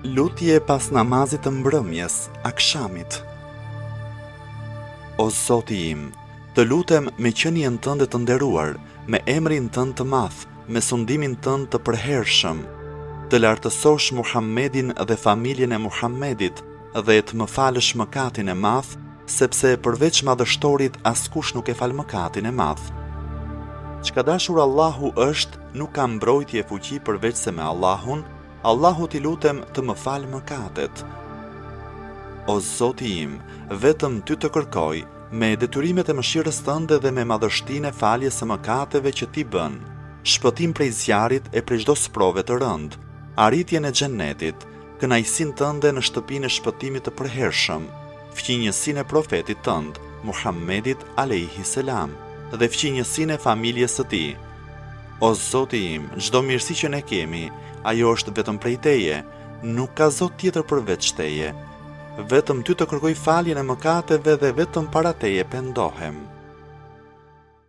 Lutje pas namazit të mbrëmjes, akshamit. O Zoti im, të lutem me qenien tënde të nderuar, me emrin tënd të madh, me sundimin tënd të përhershëm, të lartësosh Muhammedin dhe familjen e Muhammedit dhe të më falësh mëkatin e madh, sepse përveç madhështorit askush nuk e fal mëkatin e madh. Çka dashur Allahu është, nuk ka mbrojtje fuqi përveç se me Allahun. Allahu t'i lutem të më falë mëkatet. O Zoti im, vetëm ty të kërkoj, me detyrimet e mëshirës tënde dhe me madhështinë e faljes së mëkateve që ti bën, shpëtim prej zjarit e prej çdo sprove të rënd, arritjen e xhennetit, kënaqësinë tënde në shtëpinë e shpëtimit të përhershëm, fqinjësinë e profetit tënd, Muhammedit alayhi selam, dhe fqinjësinë e familjes së tij. O Zoti im, çdo mirësi që ne kemi, ajo është vetëm prej teje, nuk ka Zot tjetër përveç teje. Vetëm ty të kërkoj faljen e mëkateve dhe vetëm para teje pendohem.